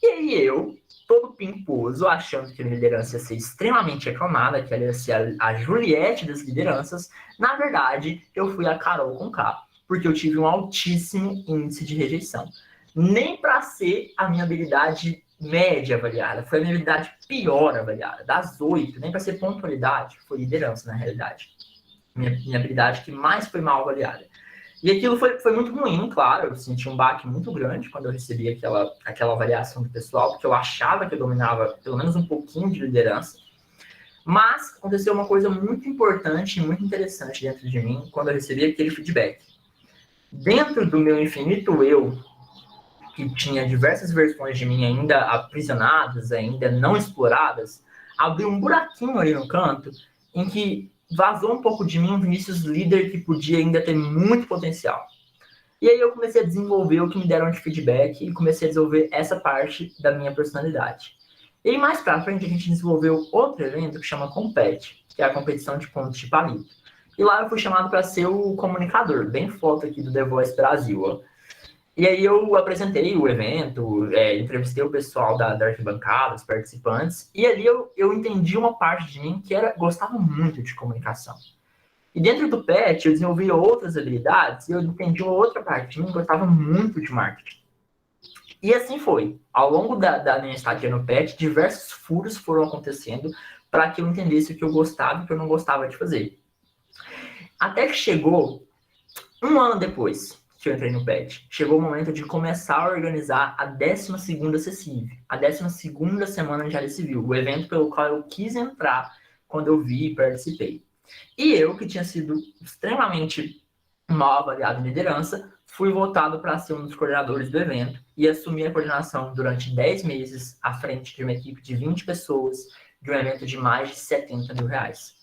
E aí eu, todo pimposo, achando que a liderança ia ser extremamente aclamada, que ela ia ser a Juliette das lideranças, na verdade, eu fui a Carol com K, porque eu tive um altíssimo índice de rejeição. Nem para ser a minha habilidade média avaliada, foi a minha habilidade pior avaliada, das 8, nem para ser pontualidade, foi liderança na realidade. Minha habilidade que mais foi mal avaliada. E aquilo foi muito ruim, claro, eu senti um baque muito grande quando eu recebi aquela avaliação do pessoal, porque eu achava que eu dominava pelo menos um pouquinho de liderança. Mas aconteceu uma coisa muito importante e muito interessante dentro de mim quando eu recebi aquele feedback. Dentro do meu infinito eu, que tinha diversas versões de mim ainda aprisionadas, ainda não exploradas, abriu um buraquinho ali no canto em que vazou um pouco de mim um Vinícius líder que podia ainda ter muito potencial. E aí eu comecei a desenvolver o que me deram de feedback e comecei a desenvolver essa parte da minha personalidade. E aí, mais pra frente, a gente desenvolveu outro evento que chama Compete, que é a competição de pontos de palito. E lá eu fui chamado para ser o comunicador, bem foto aqui do The Voice Brasil, ó. E aí eu apresentei o evento, entrevistei o pessoal da arquibancada, os participantes, e ali eu entendi uma parte de mim que gostava muito de comunicação. E dentro do PET eu desenvolvi outras habilidades e eu entendi uma outra parte de mim que gostava muito de marketing. E assim foi. Ao longo da minha estadia no PET, diversos furos foram acontecendo para que eu entendesse o que eu gostava e o que eu não gostava de fazer. Até que chegou um ano depois que eu entrei no PET, chegou o momento de começar a organizar a 12ª CECIV, a 12ª Semana de Engenharia Civil, o evento pelo qual eu quis entrar quando eu vi e participei. E eu, que tinha sido extremamente mal avaliado em liderança, fui votado para ser um dos coordenadores do evento e assumi a coordenação durante 10 meses à frente de uma equipe de 20 pessoas, de um evento de mais de R$70 mil.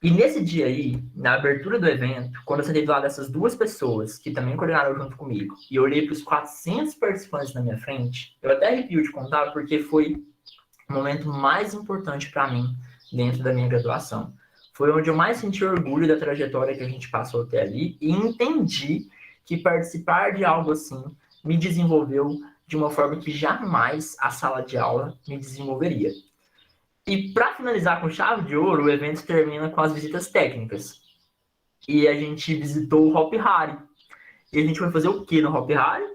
E nesse dia aí, na abertura do evento, quando eu sentei do lado dessas duas pessoas, que também coordenaram junto comigo, e eu olhei para os 400 participantes na minha frente, eu até arrepio de contar, porque foi o momento mais importante para mim dentro da minha graduação. Foi onde eu mais senti orgulho da trajetória que a gente passou até ali e entendi que participar de algo assim me desenvolveu de uma forma que jamais a sala de aula me desenvolveria. E para finalizar com chave de ouro, o evento termina com as visitas técnicas. E a gente visitou o Hop Hari. E a gente foi fazer o que no Hop Hari?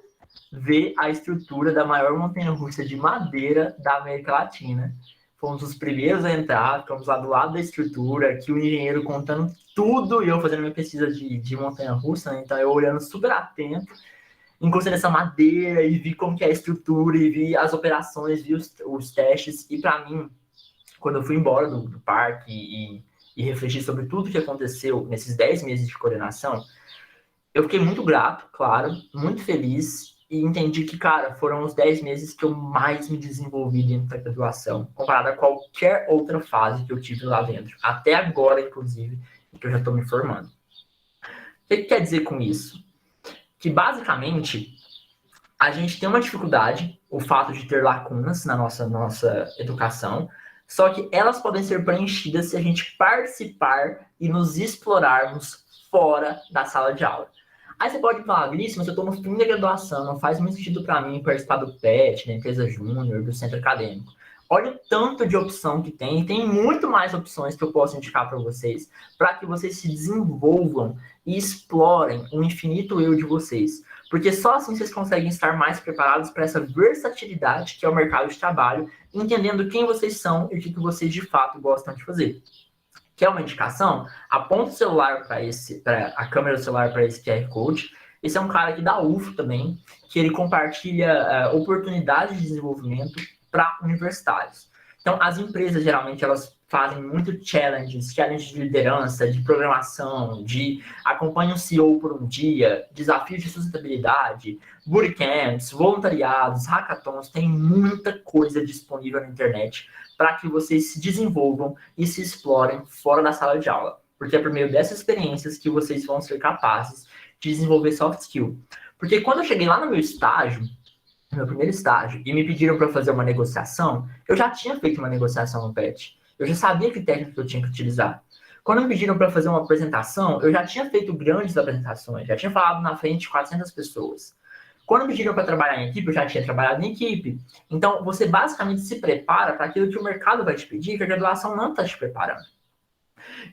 Ver a estrutura da maior montanha-russa de madeira da América Latina. Fomos os primeiros a entrar, ficamos lá do lado da estrutura, aqui o engenheiro contando tudo, e eu fazendo minha pesquisa de montanha-russa, né? Então eu olhando super atento, encostei nessa madeira e vi como que é a estrutura, e vi as operações, vi os testes, e para mim, quando eu fui embora do parque e refleti sobre tudo que aconteceu nesses 10 meses de coordenação, eu fiquei muito grato, claro, muito feliz, e entendi que, cara, foram os 10 meses que eu mais me desenvolvi dentro da graduação, comparado a qualquer outra fase que eu tive lá dentro. Até agora, inclusive, que eu já estou me formando. O que quer dizer com isso? Que, basicamente, a gente tem uma dificuldade, o fato de ter lacunas na nossa educação, só que elas podem ser preenchidas se a gente participar e nos explorarmos fora da sala de aula. Aí você pode falar, Grício, mas eu estou no fim da graduação, não faz muito sentido para mim participar do PET, da empresa júnior, do centro acadêmico. Olha o tanto de opção que tem, e tem muito mais opções que eu posso indicar para vocês, para que vocês se desenvolvam e explorem o infinito eu de vocês. Porque só assim vocês conseguem estar mais preparados para essa versatilidade que é o mercado de trabalho, entendendo quem vocês são e o que vocês de fato gostam de fazer. Quer uma indicação? Aponta o celular para a câmera do celular para esse QR Code. Esse é um cara aqui da UF também, que ele compartilha oportunidades de desenvolvimento para universitários. Então, as empresas, geralmente, elas fazem muito challenges de liderança, de programação, de acompanhe um CEO por um dia, desafios de sustentabilidade, bootcamps, voluntariados, hackathons, tem muita coisa disponível na internet para que vocês se desenvolvam e se explorem fora da sala de aula. Porque é por meio dessas experiências que vocês vão ser capazes de desenvolver soft skill. Porque quando eu cheguei lá no meu estágio, no meu primeiro estágio, e me pediram para fazer uma negociação, eu já tinha feito uma negociação no PET. Eu já sabia que técnica eu tinha que utilizar. Quando me pediram para fazer uma apresentação, eu já tinha feito grandes apresentações, já tinha falado na frente de 400 pessoas. Quando me pediram para trabalhar em equipe, eu já tinha trabalhado em equipe. Então, você basicamente se prepara para aquilo que o mercado vai te pedir, que a graduação não está te preparando.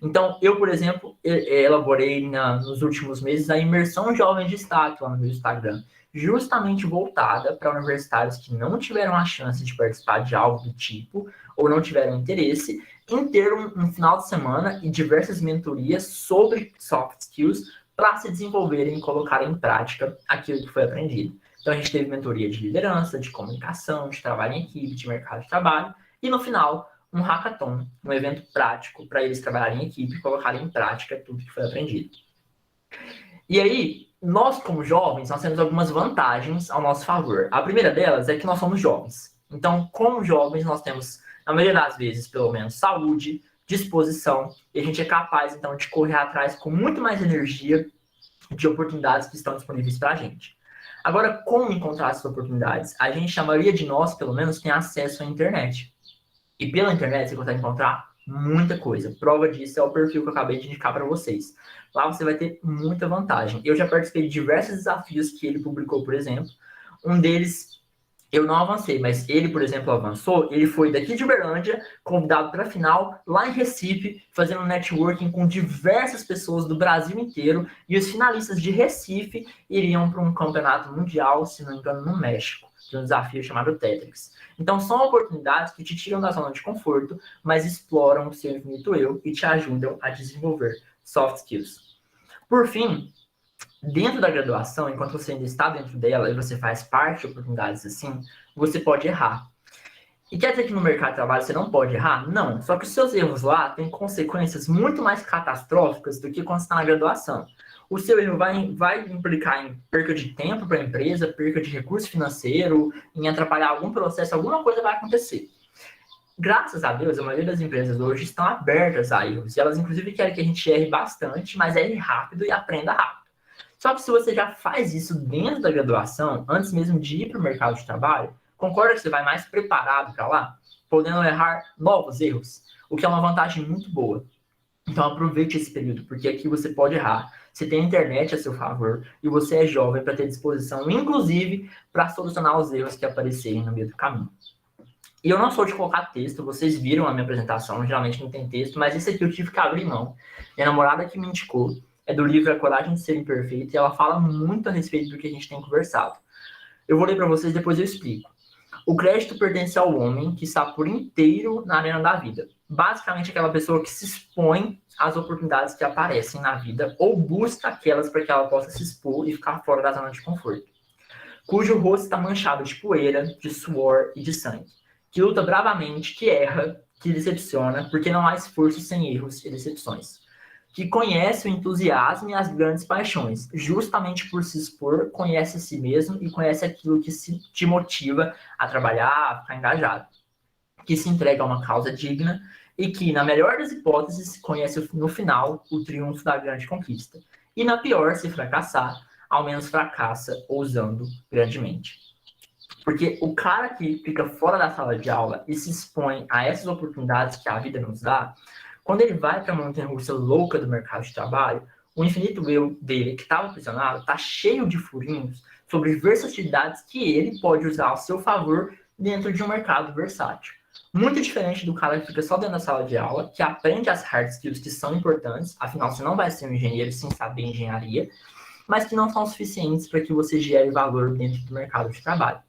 Então, eu, por exemplo, elaborei nos últimos meses a imersão Jovem de Destaque lá no meu Instagram, justamente voltada para universitários que não tiveram a chance de participar de algo do tipo, ou não tiveram interesse, em ter um final de semana e diversas mentorias sobre soft skills para se desenvolverem e colocarem em prática aquilo que foi aprendido. Então, a gente teve mentoria de liderança, de comunicação, de trabalho em equipe, de mercado de trabalho, e no final, um hackathon, um evento prático para eles trabalharem em equipe e colocarem em prática tudo que foi aprendido. E aí, nós como jovens, nós temos algumas vantagens ao nosso favor. A primeira delas é que nós somos jovens. Então, como jovens, nós temos, na maioria das vezes, pelo menos, saúde, disposição, e a gente é capaz, então, de correr atrás com muito mais energia de oportunidades que estão disponíveis para a gente. Agora, como encontrar essas oportunidades? A maioria de nós, pelo menos, tem acesso à internet. E pela internet você consegue encontrar muita coisa. Prova disso é o perfil que eu acabei de indicar para vocês. Lá você vai ter muita vantagem. Eu já participei de diversos desafios que ele publicou, por exemplo. Um deles eu não avancei, mas ele, por exemplo, avançou. Ele foi daqui de Uberlândia, convidado para a final, lá em Recife, fazendo networking com diversas pessoas do Brasil inteiro. E os finalistas de Recife iriam para um campeonato mundial, se não me engano, no México, de um desafio chamado Tetrix. Então, são oportunidades que te tiram da zona de conforto, mas exploram o seu infinito eu e te ajudam a desenvolver soft skills. Por fim, dentro da graduação, enquanto você ainda está dentro dela e você faz parte de oportunidades assim, você pode errar. E quer dizer que no mercado de trabalho você não pode errar? Não. Só que os seus erros lá têm consequências muito mais catastróficas do que quando você está na graduação. O seu erro vai implicar em perca de tempo para a empresa, perca de recurso financeiro, em atrapalhar algum processo, alguma coisa vai acontecer. Graças a Deus, a maioria das empresas hoje estão abertas a erros. E elas, inclusive, querem que a gente erre bastante, mas erre rápido e aprenda rápido. Só que se você já faz isso dentro da graduação, antes mesmo de ir para o mercado de trabalho, concorda que você vai mais preparado para lá, podendo errar novos erros, o que é uma vantagem muito boa. Então aproveite esse período, porque aqui você pode errar. Você tem a internet a seu favor e você é jovem para ter disposição, inclusive, para solucionar os erros que aparecerem no meio do caminho. E eu não sou de colocar texto, vocês viram a minha apresentação, geralmente não tem texto, mas esse aqui eu tive que abrir mão. Minha namorada que me indicou, é do livro A Coragem de Ser Imperfeito, e ela fala muito a respeito do que a gente tem conversado. Eu vou ler para vocês, depois eu explico. O crédito pertence ao homem que está por inteiro na arena da vida. Basicamente, aquela pessoa que se expõe às oportunidades que aparecem na vida ou busca aquelas para que ela possa se expor e ficar fora da zona de conforto. Cujo rosto está manchado de poeira, de suor e de sangue. Que luta bravamente, que erra, que decepciona, porque não há esforço sem erros e decepções. Que conhece o entusiasmo e as grandes paixões. Justamente por se expor, conhece a si mesmo e conhece aquilo que te motiva a trabalhar, a ficar engajado. Que se entrega a uma causa digna e que, na melhor das hipóteses, conhece no final o triunfo da grande conquista. E na pior, se fracassar, ao menos fracassa ousando grandemente. Porque o cara que fica fora da sala de aula e se expõe a essas oportunidades que a vida nos dá, quando ele vai para a montanha-russa louca do mercado de trabalho, o infinito eu dele, que estava aprisionado, está cheio de furinhos sobre versatilidades que ele pode usar ao seu favor dentro de um mercado versátil. Muito diferente do cara que fica só dentro da sala de aula, que aprende as hard skills que são importantes, afinal você não vai ser um engenheiro sem saber engenharia, mas que não são suficientes para que você gere valor dentro do mercado de trabalho.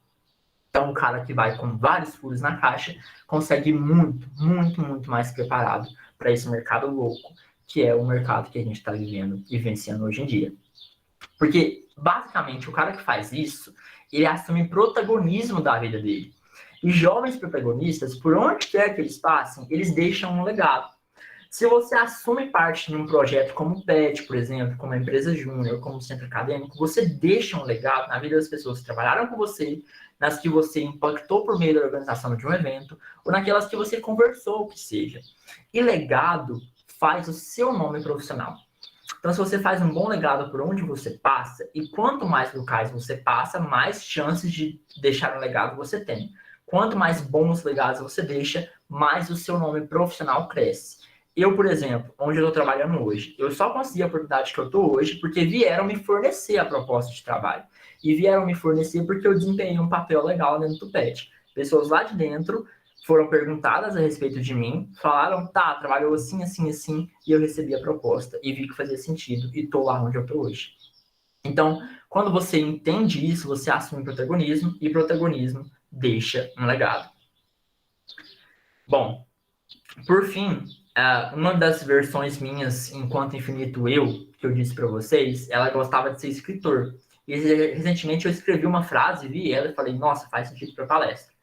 Então, o cara que vai com vários furos na caixa consegue muito mais preparado para esse mercado louco, que é o mercado que a gente está vivendo e vivenciando hoje em dia. Porque, basicamente, o cara que faz isso, ele assume protagonismo da vida dele. E jovens protagonistas, por onde quer que eles passem, eles deixam um legado. Se você assume parte de um projeto como o PET, por exemplo, como a empresa júnior, como centro acadêmico, você deixa um legado na vida das pessoas que trabalharam com você, nas que você impactou por meio da organização de um evento, ou naquelas que você conversou, o que seja. E legado faz o seu nome profissional. Então, se você faz um bom legado por onde você passa, e quanto mais locais você passa, mais chances de deixar um legado você tem. Quanto mais bons legados você deixa, mais o seu nome profissional cresce. Eu, por exemplo, onde eu estou trabalhando hoje, eu só consegui a oportunidade que eu estou hoje porque vieram me fornecer a proposta de trabalho. E vieram me fornecer porque eu desempenhei um papel legal dentro do PET. Pessoas lá de dentro foram perguntadas a respeito de mim, falaram, tá, trabalhou assim, assim, assim, e eu recebi a proposta e vi que fazia sentido e estou lá onde eu estou hoje. Então, quando você entende isso, você assume protagonismo e protagonismo deixa um legado. Bom, por fim, uma das versões minhas enquanto infinito eu, que eu disse para vocês, ela gostava de ser escritor. E recentemente eu escrevi uma frase, vi ela e falei, nossa, faz sentido para palestra.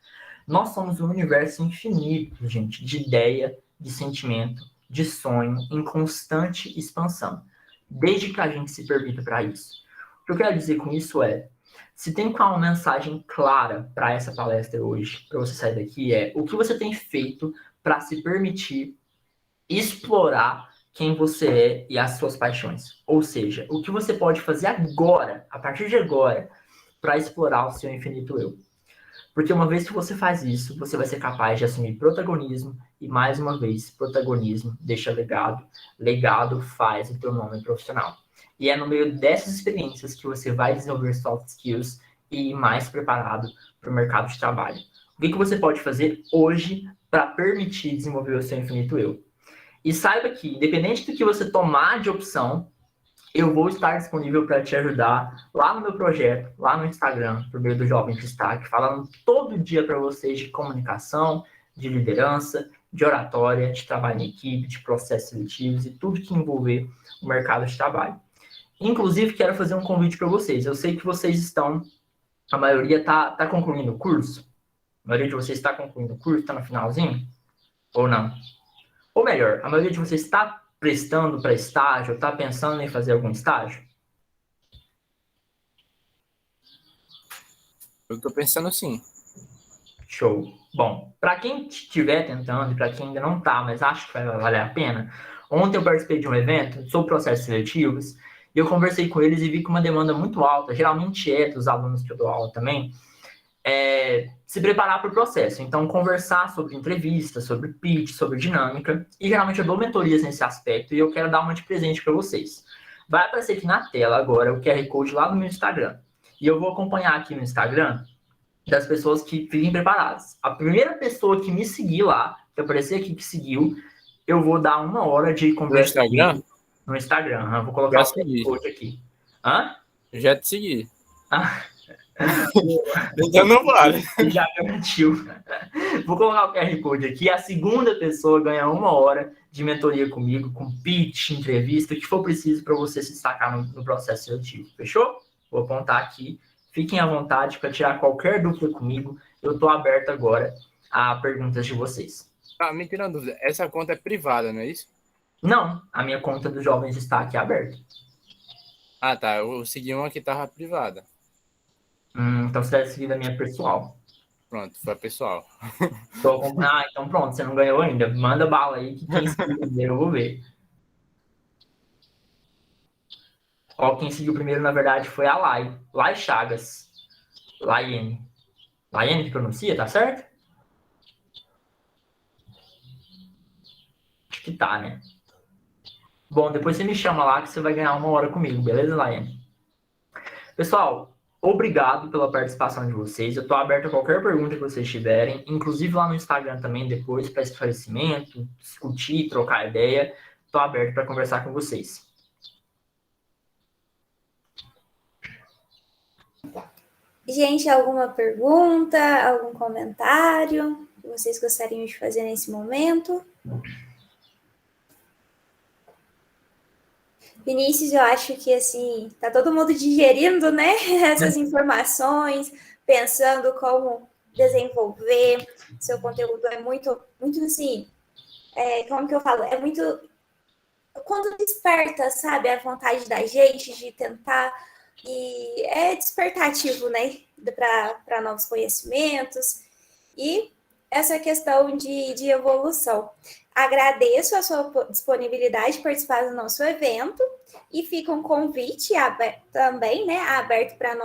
Nós somos um universo infinito, gente, de ideia, de sentimento, de sonho, em constante expansão, desde que a gente se permita para isso. O que eu quero dizer com isso é, se tem uma mensagem clara para essa palestra hoje, para você sair daqui, é o que você tem feito para se permitir explorar quem você é e as suas paixões. Ou seja, o que você pode fazer agora, a partir de agora, para explorar o seu infinito eu. Porque uma vez que você faz isso, você vai ser capaz de assumir protagonismo e, mais uma vez, protagonismo deixa legado. Legado faz o teu nome profissional. E é no meio dessas experiências que você vai desenvolver soft skills e ir mais preparado para o mercado de trabalho. O que você pode fazer hoje para permitir desenvolver o seu infinito eu? E saiba que, independente do que você tomar de opção, eu vou estar disponível para te ajudar lá no meu projeto, lá no Instagram, por meio do Jovem Destaque, falando todo dia para vocês de comunicação, de liderança, de oratória, de trabalho em equipe, de processos seletivos e tudo que envolver o mercado de trabalho. Inclusive, quero fazer um convite para vocês. Eu sei que vocês estão, a maioria está concluindo o curso. A maioria de vocês está concluindo o curso, está no finalzinho? Ou não? Ou melhor, a maioria de vocês está prestando para estágio, está pensando em fazer algum estágio? Eu estou pensando sim. Show. Bom, para quem estiver tentando e para quem ainda não está, mas acho que vai valer a pena, ontem eu participei de um evento sobre processos seletivos e eu conversei com eles e vi que uma demanda muito alta, geralmente é dos alunos que eu dou aula também, se preparar para o processo. Então, conversar sobre entrevista, sobre pitch, sobre dinâmica. E geralmente eu dou mentorias nesse aspecto e eu quero dar uma de presente para vocês. Vai aparecer aqui na tela agora o QR Code lá no meu Instagram. E eu vou acompanhar aqui no Instagram das pessoas que fiquem preparadas. A primeira pessoa que me seguir lá, que aparecer aqui que seguiu, eu vou dar 1 hora de conversa. No Instagram? No Instagram. Eu vou colocar Já o QR segui. Code aqui. Hã? Eu já te segui. Ah. Então não vale. Já garantiu. Vou colocar o QR Code aqui. A segunda pessoa ganha 1 hora de mentoria comigo, com pitch, entrevista, o que for preciso para você se destacar no processo seletivo. Fechou? Vou apontar aqui. Fiquem à vontade para tirar qualquer dúvida comigo. Eu estou aberto agora a perguntas de vocês. Me tira uma dúvida. Essa conta é privada, não é isso? Não, a minha conta dos jovens está aqui aberta. Ah, tá. Eu segui uma que estava privada. Então você deve seguir da minha pessoal. Pronto, foi a pessoal. Então pronto, você não ganhou ainda. Manda bala aí que quem seguiu primeiro eu vou ver. Ó, quem seguiu primeiro, na verdade, foi a Lai Chagas. Laiene que pronuncia, tá certo? Acho que tá, né? Bom, depois você me chama lá que você vai ganhar 1 hora comigo, beleza, Laiene? Pessoal, obrigado pela participação de vocês. Eu estou aberto a qualquer pergunta que vocês tiverem, inclusive lá no Instagram também, depois, para esclarecimento, discutir, trocar ideia. Estou aberto para conversar com vocês. Gente, alguma pergunta, algum comentário que vocês gostariam de fazer nesse momento? Vinícius, eu acho que, assim, tá todo mundo digerindo, né, essas informações, pensando como desenvolver. Seu conteúdo é muito, assim, como que eu falo? É muito... Quando desperta, sabe, a vontade da gente de tentar... E é despertativo, né, para novos conhecimentos e essa questão de evolução. Agradeço a sua disponibilidade de participar do nosso evento e fica um convite aberto, também, né, aberto para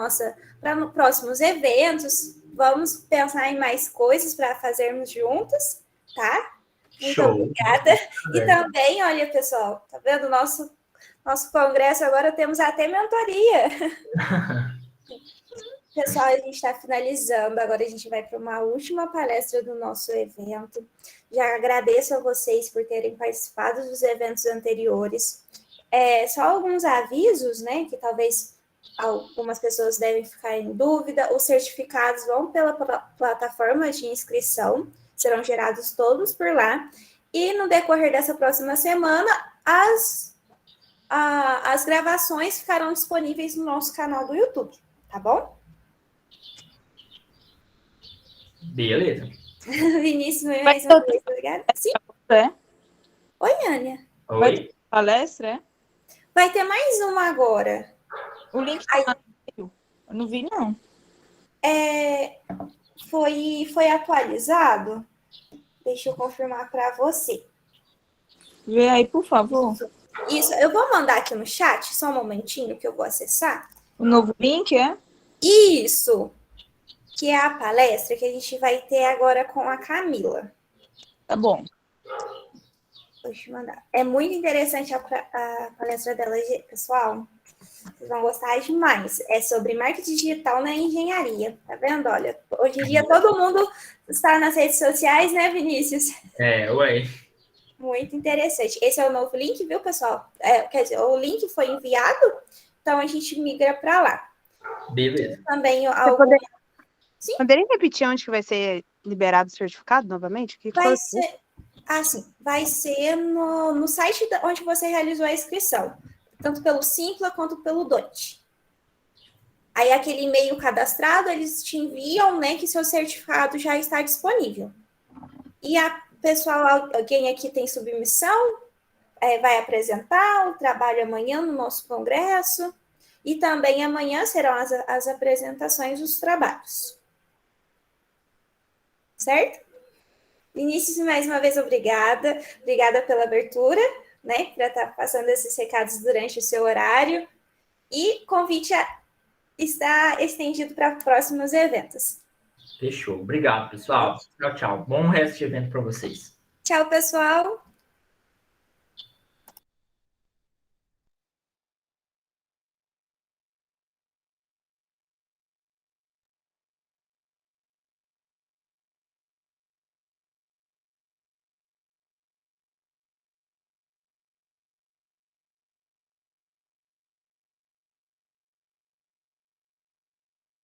próximos eventos. Vamos pensar em mais coisas para fazermos juntos, tá? Muito Show. Obrigada. E também, olha, pessoal, tá vendo? Nosso congresso agora temos até mentoria. Pessoal, a gente está finalizando. Agora a gente vai para uma última palestra do nosso evento. Já agradeço a vocês por terem participado dos eventos anteriores. Só alguns avisos, né? Que talvez algumas pessoas devem ficar em dúvida. Os certificados vão pela plataforma de inscrição, serão gerados todos por lá. E no decorrer dessa próxima semana, as gravações ficarão disponíveis no nosso canal do YouTube, tá bom? Beleza. Vinícius, mais uma vez, obrigada. Sim? Oi, Ania. Oi. Palestra, é? Vai ter mais uma agora. O link tá eu não vi, não. Foi atualizado? Deixa eu confirmar para você. Vê aí, por favor. Isso, eu vou mandar aqui no chat, só um momentinho que eu vou acessar. O novo link, é? Isso, que é a palestra que a gente vai ter agora com a Camila. Tá bom. Deixa eu mandar. É muito interessante a palestra dela, pessoal. Vocês vão gostar demais. É sobre marketing digital na engenharia. Tá vendo? Olha, hoje em dia todo mundo está nas redes sociais, né, Vinícius? Ué. Muito interessante. Esse é o novo link, viu, pessoal? Quer dizer, o link foi enviado, então a gente migra para lá. Beleza. Também Poderia repetir onde que vai ser liberado o certificado novamente? Vai ser no site onde você realizou a inscrição, tanto pelo Simpla quanto pelo DOT. Aí aquele e-mail cadastrado, eles te enviam, né, que seu certificado já está disponível. E alguém aqui tem submissão, vai apresentar o trabalho amanhã no nosso congresso, e também amanhã serão as apresentações dos trabalhos. Certo? Vinícius, mais uma vez, obrigada. Obrigada pela abertura, né, para estar passando esses recados durante o seu horário. E convite está estendido para próximos eventos. Fechou. Obrigado, pessoal. Tchau, tchau. Bom resto de evento para vocês. Tchau, pessoal.